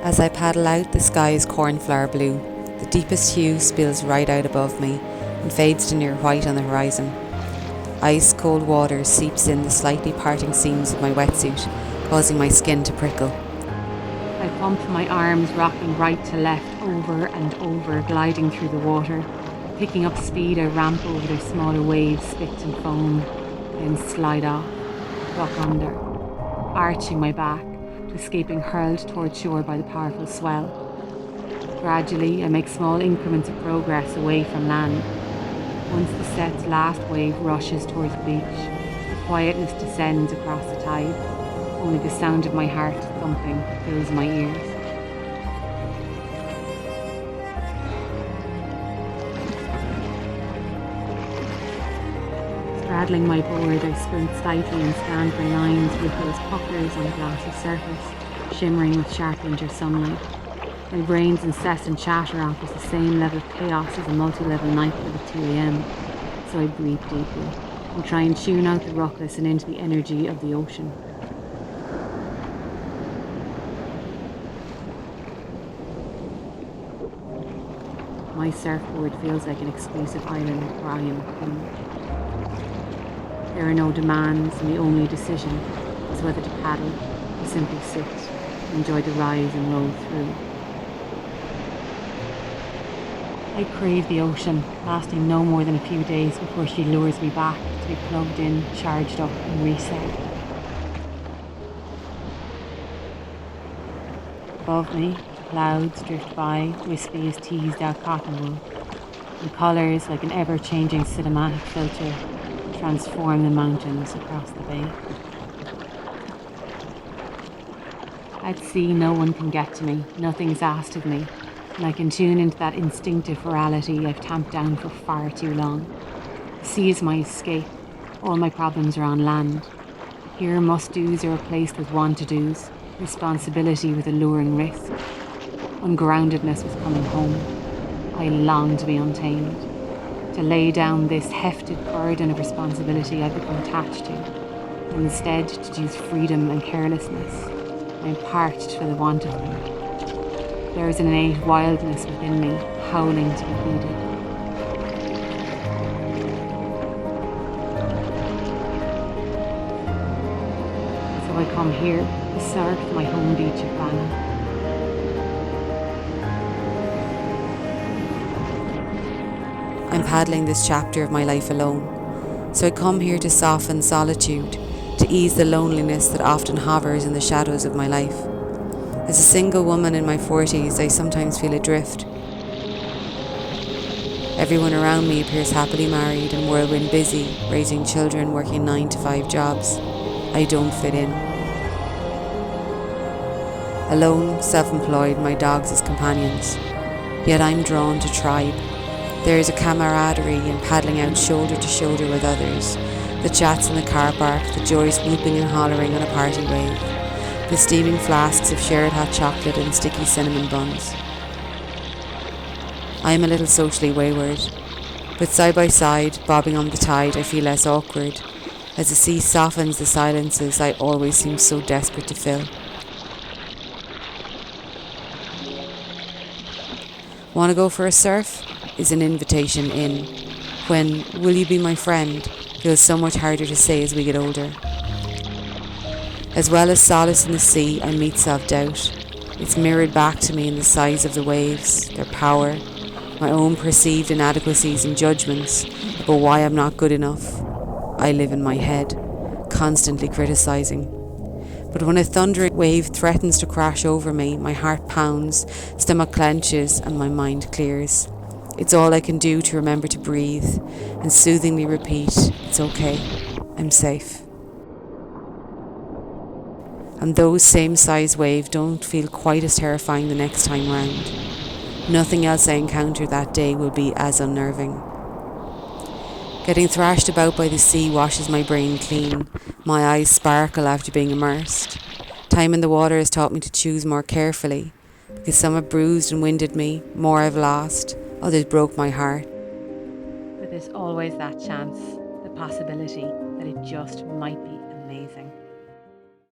As I paddle out, the sky is cornflower blue. The deepest hue spills right out above me and fades to near white on the horizon. Ice-cold water seeps in the slightly parting seams of my wetsuit, causing my skin to prickle. I pump my arms, rocking right to left, over and over, gliding through the water. Picking up speed, I ramp over their smaller waves, spit and foam, then slide off, duck under, arching my back to escaping hurled towards shore by the powerful swell. Gradually, I make small increments of progress away from land. Once the set's last wave rushes towards the beach, the quietness descends across the tide. Only the sound of my heart thumping fills my ears. Straddling my board, I sprint slightly and scan for lines, ripples, puckers on a glassy surface, shimmering with sharp winter sunlight. My brain's incessant chatter offers the same level of chaos as a multi-level nightclub at 2 a.m. So I breathe deeply and try and tune out the ruckus and into the energy of the ocean. My surfboard feels like an exclusive island where I am queen. There are no demands, and the only decision is whether to paddle or simply sit and enjoy the rise and roll through. I crave the ocean, lasting no more than a few days before she lures me back to be plugged in, charged up and reset. Above me, clouds drift by, wispy as teased out cottonwood, and colours like an ever-changing cinematic filter transform the mountains across the bay. At sea, no one can get to me, nothing's asked of me, and I can tune into that instinctive virality I've tamped down for far too long. The sea is my escape, all my problems are on land. Here must-dos are replaced with want-to-dos, responsibility with alluring risk, ungroundedness with coming home. I long to be untamed, to lay down this hefted burden of responsibility I've become attached to, and instead to choose freedom and carelessness. I am parched for the want of them. There is an innate wildness within me, howling to be heeded. So I come here to surf my home beach of Bannon. I'm paddling this chapter of my life alone, so I come here to soften solitude, to ease the loneliness that often hovers in the shadows of my life. As a single woman in my 40s, I sometimes feel adrift. Everyone around me appears happily married and whirlwind busy, raising children, working 9-to-5 jobs. I don't fit in. Alone, self-employed, my dogs as companions. Yet I'm drawn to tribe. There is a camaraderie in paddling out shoulder to shoulder with others, the chats in the car park, the joyous whooping and hollering on a party wave, the steaming flasks of shared hot chocolate and sticky cinnamon buns. I am a little socially wayward, but side by side, bobbing on the tide, I feel less awkward. As the sea softens the silences I always seem so desperate to fill. Want to go for a surf? Is an invitation in, when "will you be my friend" feels so much harder to say as we get older. As well as solace in the sea, I meet self-doubt. It's mirrored back to me in the size of the waves, their power, my own perceived inadequacies and judgments about why I'm not good enough. I live in my head, constantly criticising. But when a thundering wave threatens to crash over me, my heart pounds, stomach clenches, and my mind clears. It's all I can do to remember to breathe and soothingly repeat, it's okay, I'm safe. And those same size waves don't feel quite as terrifying the next time round. Nothing else I encounter that day will be as unnerving. Getting thrashed about by the sea washes my brain clean. My eyes sparkle after being immersed. Time in the water has taught me to choose more carefully, because some have bruised and winded me, more I've lost, others broke my heart. But there's always that chance, the possibility that it just might be